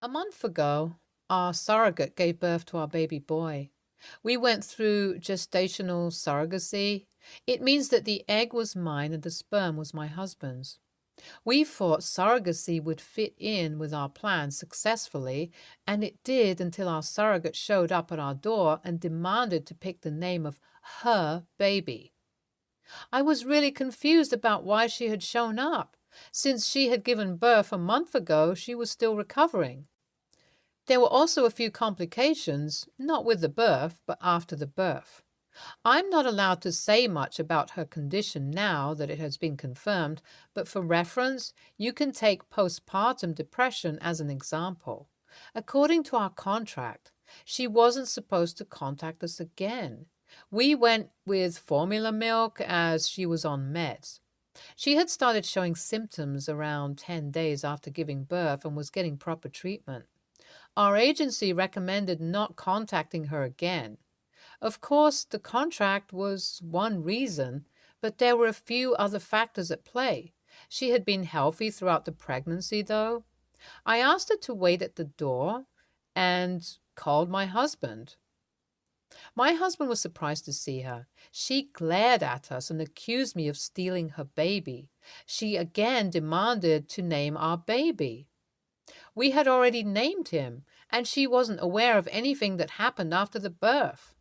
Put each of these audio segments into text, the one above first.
A month ago, our surrogate gave birth to our baby boy. We went through gestational surrogacy. It means that the egg was mine and the sperm was my husband's. We thought surrogacy would fit in with our plan successfully, and it did until our surrogate showed up at our door and demanded to pick the name of her baby. I was really confused about why she had shown up. Since she had given birth a month ago, she was still recovering. There were also a few complications, not with the birth, but after the birth. I'm not allowed to say much about her condition now that it has been confirmed, but for reference, you can take postpartum depression as an example. According to our contract, she wasn't supposed to contact us again. We went with formula milk as she was on meds. She had started showing symptoms around 10 days after giving birth and was getting proper treatment. Our agency recommended not contacting her again. Of course, the contract was one reason, but there were a few other factors at play. She had been healthy throughout the pregnancy, though. I asked her to wait at the door and called my husband. My husband was surprised to see her. She glared at us and accused me of stealing her baby. She again demanded to name our baby. We had already named him, and she wasn't aware of anything that happened after the birth.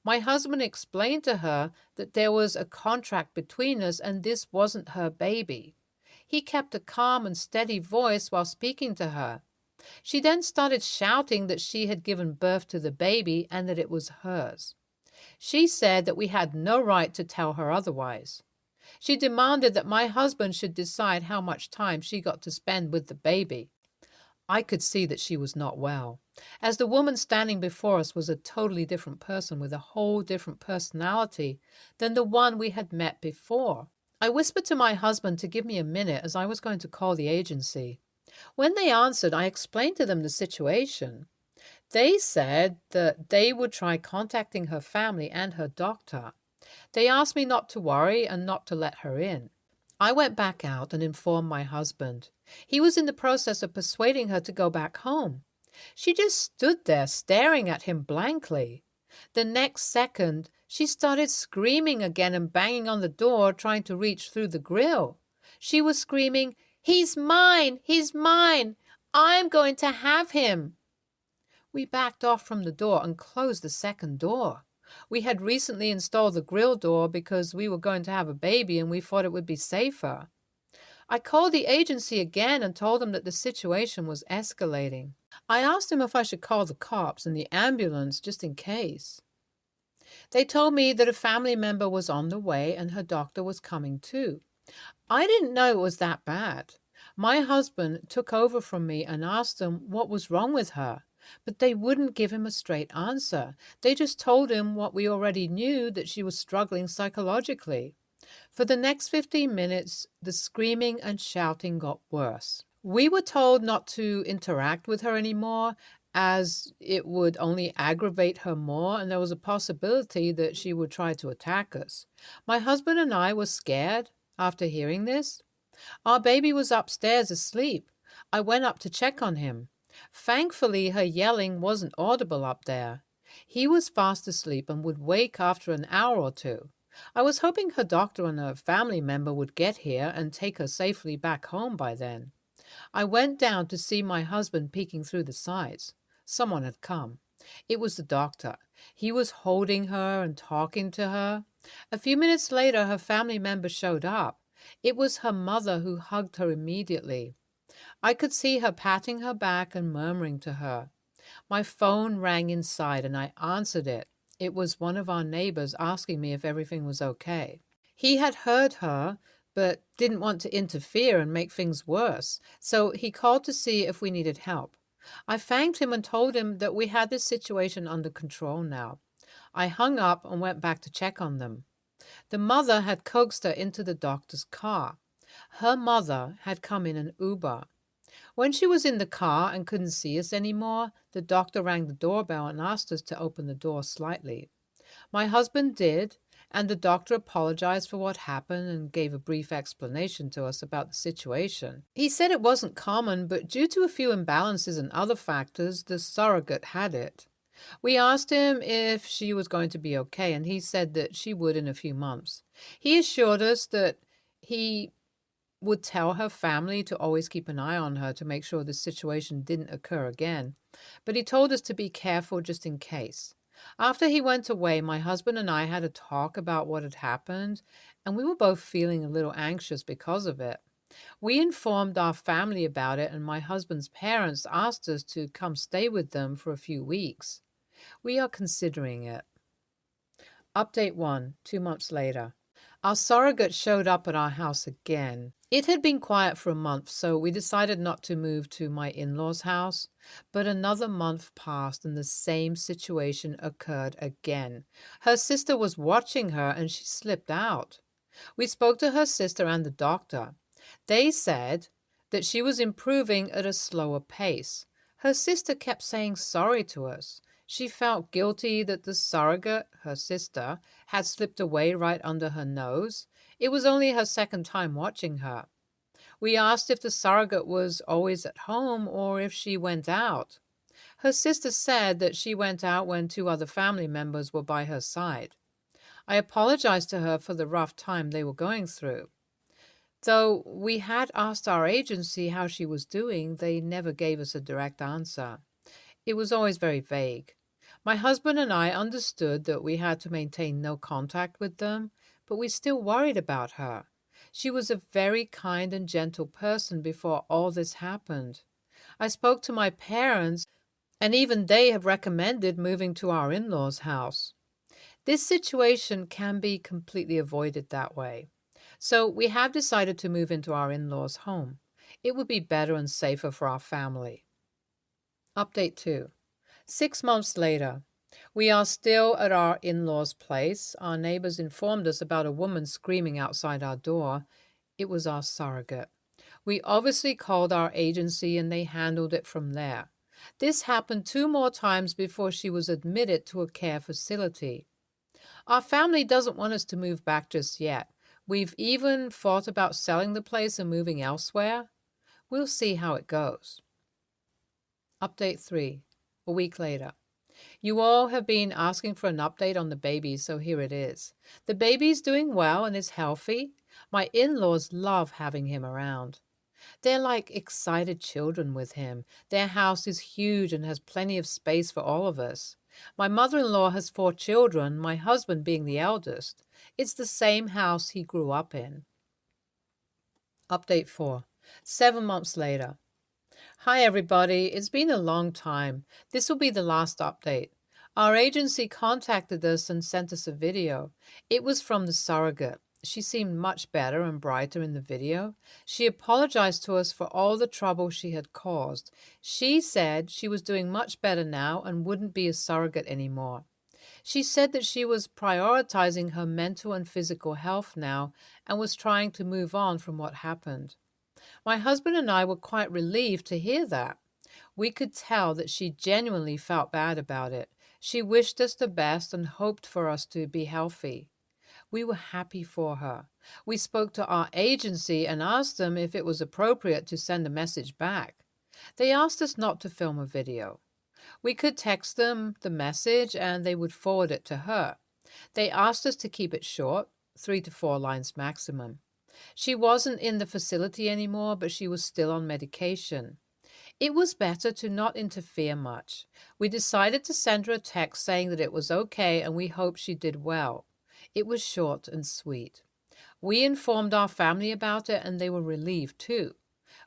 My husband explained to her that there was a contract between us and this wasn't her baby. He kept a calm and steady voice while speaking to her. She then started shouting that she had given birth to the baby and that it was hers. She said that we had no right to tell her otherwise. She demanded that my husband should decide how much time she got to spend with the baby. I could see that she was not well, as the woman standing before us was a totally different person with a whole different personality than the one we had met before. I whispered to my husband to give me a minute as I was going to call the agency. When they answered, I explained to them the situation. They said that they would try contacting her family and her doctor. They asked me not to worry and not to let her in. I went back out and informed my husband. He was in the process of persuading her to go back home. She just stood there staring at him blankly. The next second, she started screaming again and banging on the door, trying to reach through the grill. She was screaming, "He's mine! He's mine! I'm going to have him!" We backed off from the door and closed the second door. We had recently installed the grill door because we were going to have a baby and we thought it would be safer. I called the agency again and told them that the situation was escalating. I asked them if I should call the cops and the ambulance just in case. They told me that a family member was on the way and her doctor was coming too. I didn't know it was that bad. My husband took over from me and asked them what was wrong with her, but they wouldn't give him a straight answer. They just told him what we already knew, that she was struggling psychologically. For the next 15 minutes, the screaming and shouting got worse. We were told not to interact with her anymore, as it would only aggravate her more, and there was a possibility that she would try to attack us. My husband and I were scared after hearing this. Our baby was upstairs asleep. I went up to check on him. Thankfully, her yelling wasn't audible up there. He was fast asleep and would wake after an hour or two. I was hoping her doctor and a family member would get here and take her safely back home by then. I went down to see my husband peeking through the sides. Someone had come. It was the doctor. He was holding her and talking to her. A few minutes later, her family member showed up. It was her mother, who hugged her immediately. I could see her patting her back and murmuring to her. My phone rang inside and I answered it. It was one of our neighbors asking me if everything was okay. He had heard her, but didn't want to interfere and make things worse, so he called to see if we needed help. I thanked him and told him that we had this situation under control now. I hung up and went back to check on them. The mother had coaxed her into the doctor's car. Her mother had come in an Uber. When she was in the car and couldn't see us anymore, the doctor rang the doorbell and asked us to open the door slightly. My husband did, and the doctor apologized for what happened and gave a brief explanation to us about the situation. He said it wasn't common, but due to a few imbalances and other factors, the surrogate had it. We asked him if she was going to be okay, and he said that she would in a few months. He assured us that he would tell her family to always keep an eye on her to make sure this situation didn't occur again, but he told us to be careful just in case. After he went away, my husband and I had a talk about what had happened, and we were both feeling a little anxious because of it. We informed our family about it, and my husband's parents asked us to come stay with them for a few weeks. We are considering it. Update 1, 2 months later. Our surrogate showed up at our house again. It had been quiet for a month, so we decided not to move to my in-laws' house. But another month passed and the same situation occurred again. Her sister was watching her and she slipped out. We spoke to her sister and the doctor. They said that she was improving at a slower pace. Her sister kept saying sorry to us. She felt guilty that the surrogate, her sister, had slipped away right under her nose. It was only her second time watching her. We asked if the surrogate was always at home or if she went out. Her sister said that she went out when 2 other family members were by her side. I apologized to her for the rough time they were going through. Though we had asked our agency how she was doing, they never gave us a direct answer. It was always very vague. My husband and I understood that we had to maintain no contact with them, but we still worried about her. She was a very kind and gentle person before all this happened. I spoke to my parents, and even they have recommended moving to our in-laws' house. This situation can be completely avoided that way. So we have decided to move into our in-laws' home. It would be better and safer for our family. Update 2. 6 months later, we are still at our in-laws' place. Our neighbors informed us about a woman screaming outside our door. It was our surrogate. We obviously called our agency and they handled it from there. This happened 2 more times before she was admitted to a care facility. Our family doesn't want us to move back just yet. We've even thought about selling the place and moving elsewhere. We'll see how it goes. Update 3. A week later. You all have been asking for an update on the baby, so here it is. The baby's doing well and is healthy. My in-laws love having him around. They're like excited children with him. Their house is huge and has plenty of space for all of us. My mother-in-law has 4 children, my husband being the eldest. It's the same house he grew up in. Update 4. 7 months later. Hi everybody, it's been a long time. This will be the last update. Our agency contacted us and sent us a video. It was from the surrogate. She seemed much better and brighter in the video. She apologized to us for all the trouble she had caused. She said she was doing much better now and wouldn't be a surrogate anymore. She said that she was prioritizing her mental and physical health now and was trying to move on from what happened. My husband and I were quite relieved to hear that. We could tell that she genuinely felt bad about it. She wished us the best and hoped for us to be healthy. We were happy for her. We spoke to our agency and asked them if it was appropriate to send a message back. They asked us not to film a video. We could text them the message and they would forward it to her. They asked us to keep it short, 3 to 4 lines maximum. She wasn't in the facility anymore, but she was still on medication. It was better to not interfere much. We decided to send her a text saying that it was okay and we hoped she did well. It was short and sweet. We informed our family about it and they were relieved too.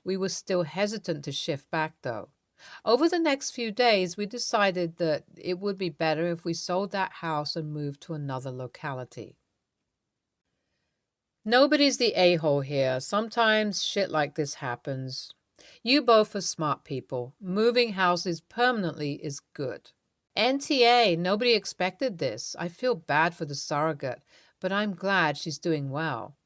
We were still hesitant to shift back though. Over the next few days, we decided that it would be better if we sold that house and moved to another locality. Nobody's the a-hole here. Sometimes shit like this happens. You both are smart people. Moving houses permanently is good. NTA, nobody expected this. I feel bad for the surrogate, but I'm glad she's doing well.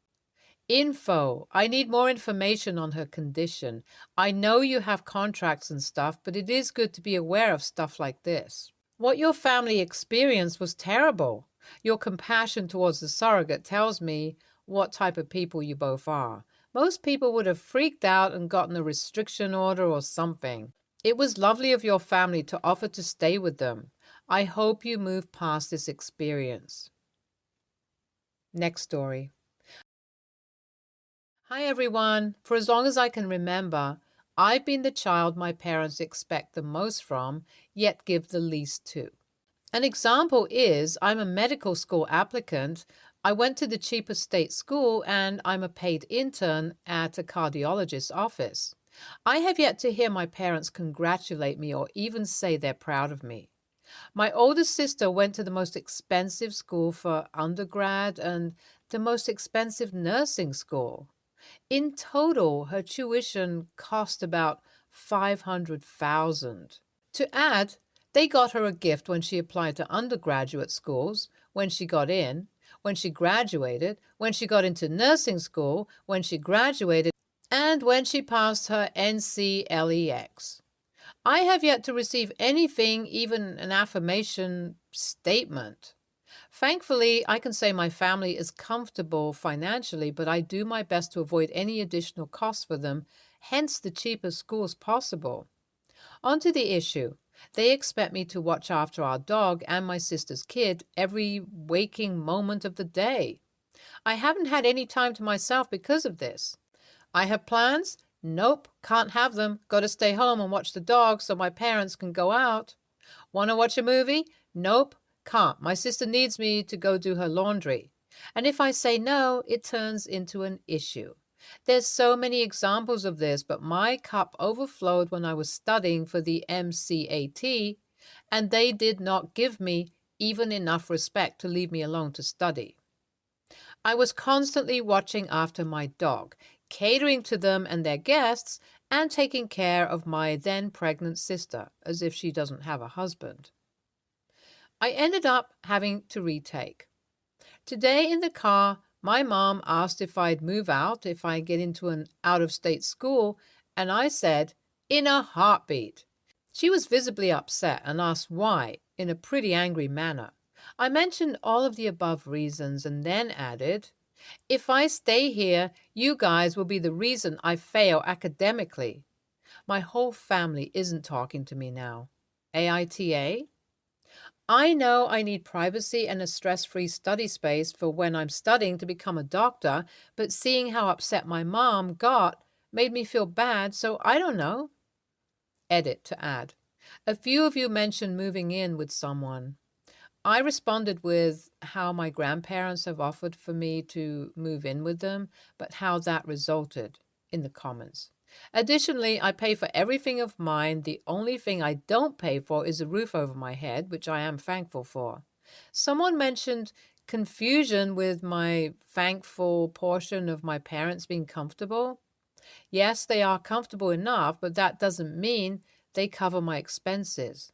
Info, I need more information on her condition. I know you have contracts and stuff, but it is good to be aware of stuff like this. What your family experienced was terrible. Your compassion towards the surrogate tells me what type of people you both are. Most people would have freaked out and gotten a restriction order or something. It was lovely of your family to offer to stay with them. I hope you move past this experience. Next story. Hi everyone. For as long as I can remember, I've been the child my parents expect the most from, yet give the least to. An example is I'm a medical school applicant. I went to the cheapest state school and I'm a paid intern at a cardiologist's office. I have yet to hear my parents congratulate me or even say they're proud of me. My oldest sister went to the most expensive school for undergrad and the most expensive nursing school. In total, her tuition cost about $500,000. To add, they got her a gift when she applied to undergraduate schools, when she got in, when she graduated, when she got into nursing school, when she graduated, and when she passed her NCLEX. I have yet to receive anything, even an affirmation statement. Thankfully, I can say my family is comfortable financially, but I do my best to avoid any additional costs for them, hence the cheapest schools possible. On to the issue. They expect me to watch after our dog and my sister's kid every waking moment of the day. I haven't had any time to myself because of this. I have plans? Nope, can't have them. Got to stay home and watch the dog so my parents can go out. Want to watch a movie? Nope, can't. My sister needs me to go do her laundry. And if I say no, it turns into an issue. There's so many examples of this, but my cup overflowed when I was studying for the MCAT, and they did not give me even enough respect to leave me alone to study. I was constantly watching after my dog, catering to them and their guests, and taking care of my then pregnant sister, as if she doesn't have a husband. I ended up having to retake. Today in the car, my mom asked if I'd move out if I get into an out-of-state school, and I said, in a heartbeat. She was visibly upset and asked why, in a pretty angry manner. I mentioned all of the above reasons and then added, if I stay here, you guys will be the reason I fail academically. My whole family isn't talking to me now. AITA? I know I need privacy and a stress-free study space for when I'm studying to become a doctor, but seeing how upset my mom got made me feel bad, so I don't know. Edit to add. A few of you mentioned moving in with someone. I responded with how my grandparents have offered for me to move in with them, but how that resulted in the comments. Additionally, I pay for everything of mine. The only thing I don't pay for is a roof over my head, which I am thankful for. Someone mentioned confusion with my thankful portion of my parents being comfortable. Yes, they are comfortable enough, but that doesn't mean they cover my expenses.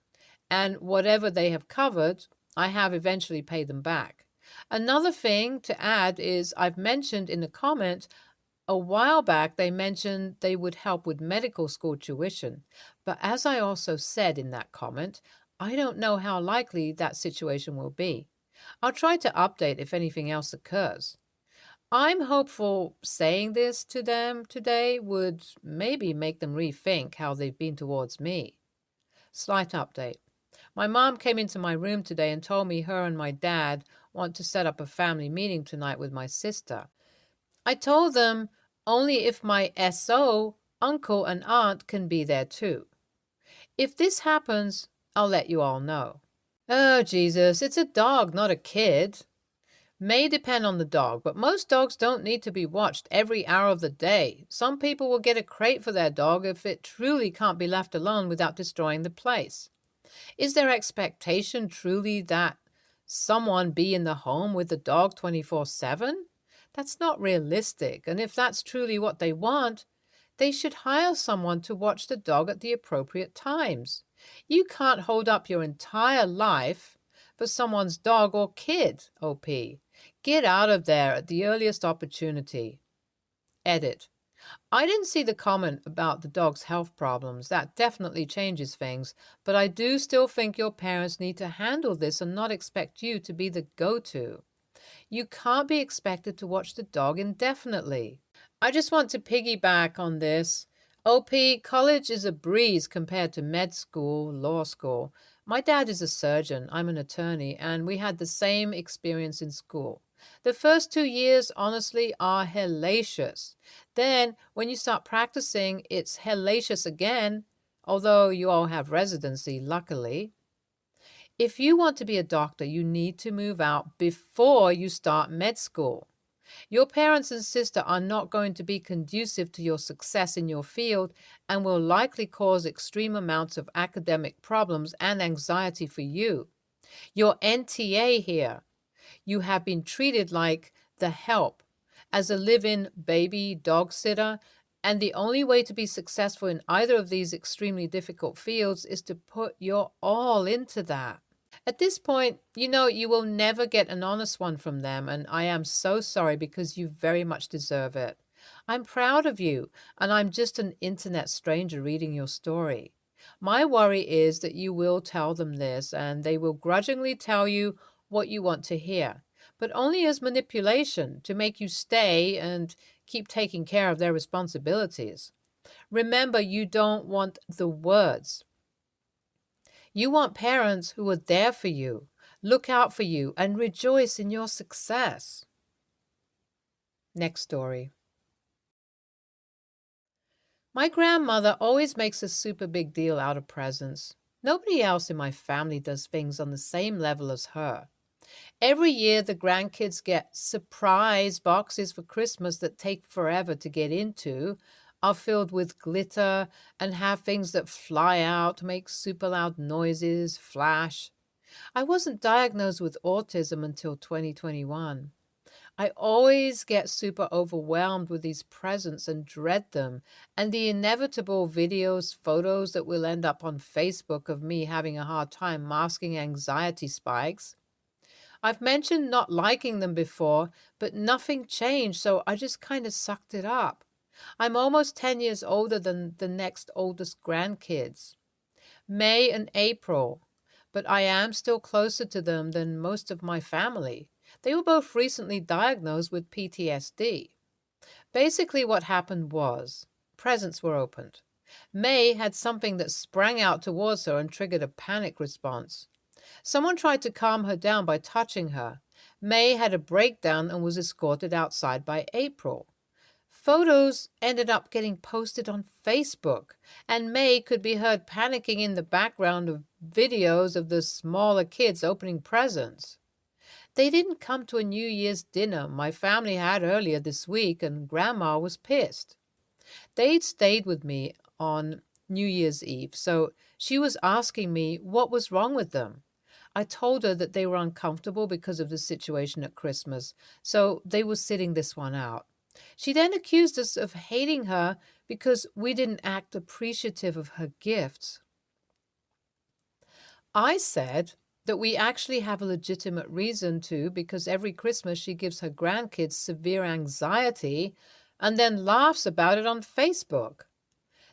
And whatever they have covered, I have eventually paid them back. Another thing to add is I've mentioned in the comment a while back they mentioned they would help with medical school tuition. But as I also said in that comment, I don't know how likely that situation will be. I'll try to update if anything else occurs. I'm hopeful saying this to them today would maybe make them rethink how they've been towards me. Slight update. My mom came into my room today and told me her and my dad want to set up a family meeting tonight with my sister. I told them only if my SO, uncle and aunt can be there too. If this happens, I'll let you all know. Oh, Jesus, it's a dog, not a kid. May depend on the dog, but most dogs don't need to be watched every hour of the day. Some people will get a crate for their dog if it truly can't be left alone without destroying the place. Is their expectation truly that someone be in the home with the dog 24/7? That's not realistic, and if that's truly what they want, they should hire someone to watch the dog at the appropriate times. You can't hold up your entire life for someone's dog or kid, OP. Get out of there at the earliest opportunity. Edit. I didn't see the comment about the dog's health problems. That definitely changes things, but I do still think your parents need to handle this and not expect you to be the go-to. You can't be expected to watch the dog indefinitely. I just want to piggyback on this. OP, college is a breeze compared to med school, law school. My dad is a surgeon, I'm an attorney, and we had the same experience in school. The first 2 years, honestly, are hellacious. Then, when you start practicing, it's hellacious again, although you all have residency, luckily. If you want to be a doctor, you need to move out before you start med school. Your parents and sister are not going to be conducive to your success in your field and will likely cause extreme amounts of academic problems and anxiety for you. Your NTA here, you have been treated like the help, as a live-in baby dog sitter, and the only way to be successful in either of these extremely difficult fields is to put your all into that. At this point, you know you will never get an honest one from them, and I am so sorry because you very much deserve it. I'm proud of you, and I'm just an internet stranger reading your story. My worry is that you will tell them this, and they will grudgingly tell you what you want to hear, but only as manipulation to make you stay and keep taking care of their responsibilities. Remember, you don't want the words. You want parents who are there for you, look out for you, and rejoice in your success. Next story. My grandmother always makes a super big deal out of presents. Nobody else in my family does things on the same level as her. Every year, the grandkids get surprise boxes for Christmas that take forever to get into, are filled with glitter, and have things that fly out, make super loud noises, flash. I wasn't diagnosed with autism until 2021. I always get super overwhelmed with these presents and dread them, and the inevitable videos, photos that will end up on Facebook of me having a hard time masking anxiety spikes. I've mentioned not liking them before, but nothing changed, so I just kind of sucked it up. I'm almost 10 years older than the next oldest grandkids. May and April, but I am still closer to them than most of my family. They were both recently diagnosed with PTSD. Basically, what happened was presents were opened. May had something that sprang out towards her and triggered a panic response. Someone tried to calm her down by touching her. May had a breakdown and was escorted outside by April. Photos ended up getting posted on Facebook, and May could be heard panicking in the background of videos of the smaller kids opening presents. They didn't come to a New Year's dinner my family had earlier this week, and Grandma was pissed. They'd stayed with me on New Year's Eve, so she was asking me what was wrong with them. I told her that they were uncomfortable because of the situation at Christmas, so they were sitting this one out. She then accused us of hating her because we didn't act appreciative of her gifts. I said that we actually have a legitimate reason to, because every Christmas she gives her grandkids severe anxiety and then laughs about it on Facebook.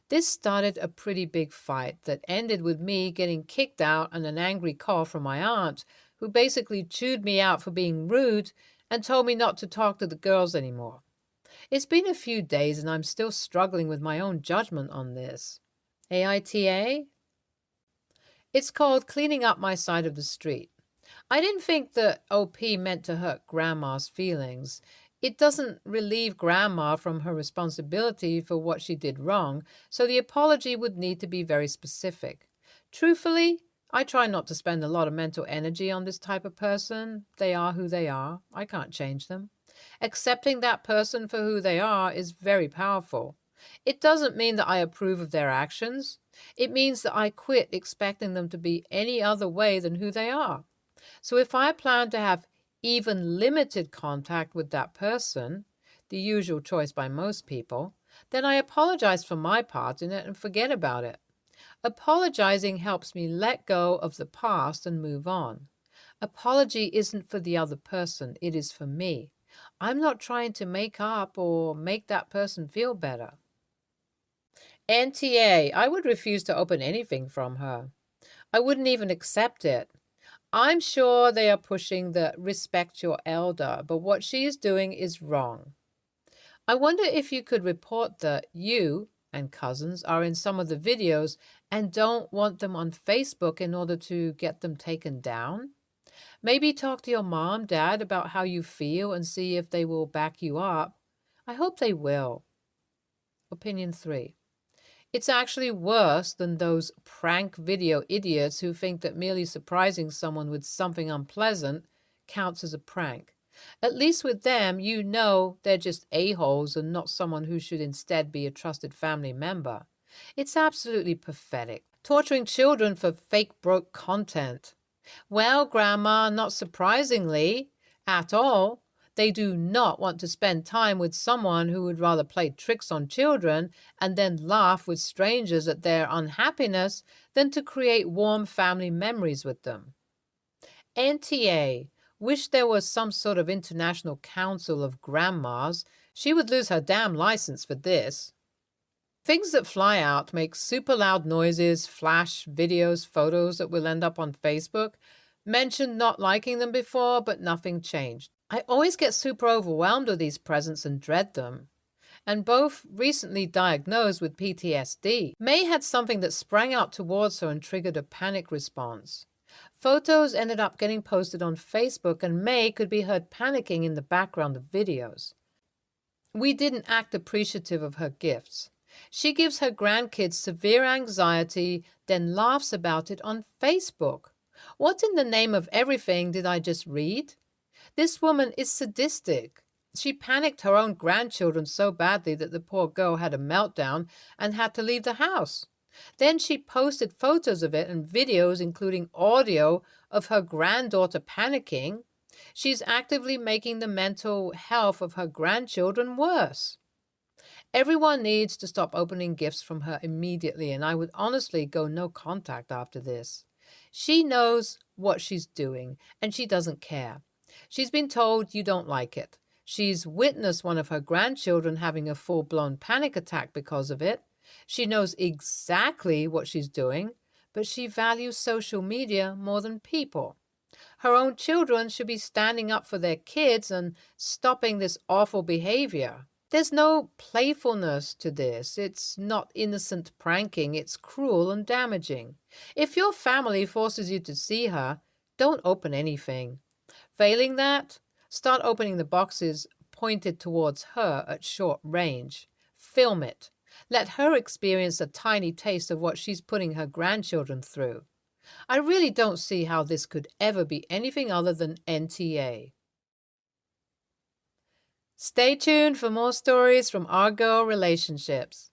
This started a pretty big fight that ended with me getting kicked out and an angry call from my aunt, who basically chewed me out for being rude and told me not to talk to the girls anymore. It's been a few days and I'm still struggling with my own judgment on this. AITA? It's called cleaning up my side of the street. I didn't think the OP meant to hurt Grandma's feelings. It doesn't relieve Grandma from her responsibility for what she did wrong, so the apology would need to be very specific. Truthfully, I try not to spend a lot of mental energy on this type of person. They are who they are. I can't change them. Accepting that person for who they are is very powerful. It doesn't mean that I approve of their actions. It means that I quit expecting them to be any other way than who they are. So if I plan to have even limited contact with that person, the usual choice by most people, then I apologize for my part in it and forget about it. Apologizing helps me let go of the past and move on. Apology isn't for the other person, it is for me. I'm not trying to make up or make that person feel better. NTA, I would refuse to open anything from her. I wouldn't even accept it. I'm sure they are pushing the respect your elder, but what she is doing is wrong. I wonder if you could report that you and cousins are in some of the videos and don't want them on Facebook in order to get them taken down. Maybe talk to your mom, dad about how you feel and see if they will back you up. I hope they will. Opinion 3. It's actually worse than those prank video idiots who think that merely surprising someone with something unpleasant counts as a prank. At least with them, you know they're just a-holes and not someone who should instead be a trusted family member. It's absolutely pathetic. Torturing children for fake broke content. Well, Grandma, not surprisingly at all, they do not want to spend time with someone who would rather play tricks on children and then laugh with strangers at their unhappiness than to create warm family memories with them. NTA, wish there was some sort of international council of grandmas. She would lose her damn license for this. Things that fly out make super loud noises, flash videos, photos that will end up on Facebook. Mentioned not liking them before, but nothing changed. I always get super overwhelmed with these presents and dread them. And both recently diagnosed with PTSD. May had something that sprang out towards her and triggered a panic response. Photos ended up getting posted on Facebook, and May could be heard panicking in the background of videos. We didn't act appreciative of her gifts. She gives her grandkids severe anxiety, then laughs about it on Facebook. What in the name of everything did I just read? This woman is sadistic. She panicked her own grandchildren so badly that the poor girl had a meltdown and had to leave the house. Then she posted photos of it and videos, including audio of her granddaughter panicking. She's actively making the mental health of her grandchildren worse. Everyone needs to stop opening gifts from her immediately, and I would honestly go no contact after this. She knows what she's doing, and she doesn't care. She's been told you don't like it. She's witnessed one of her grandchildren having a full-blown panic attack because of it. She knows exactly what she's doing, but she values social media more than people. Her own children should be standing up for their kids and stopping this awful behavior. There's no playfulness to this. It's not innocent pranking. It's cruel and damaging. If your family forces you to see her, don't open anything. Failing that, start opening the boxes pointed towards her at short range. Film it. Let her experience a tiny taste of what she's putting her grandchildren through. I really don't see how this could ever be anything other than NTA. Stay tuned for more stories from our girl relationships.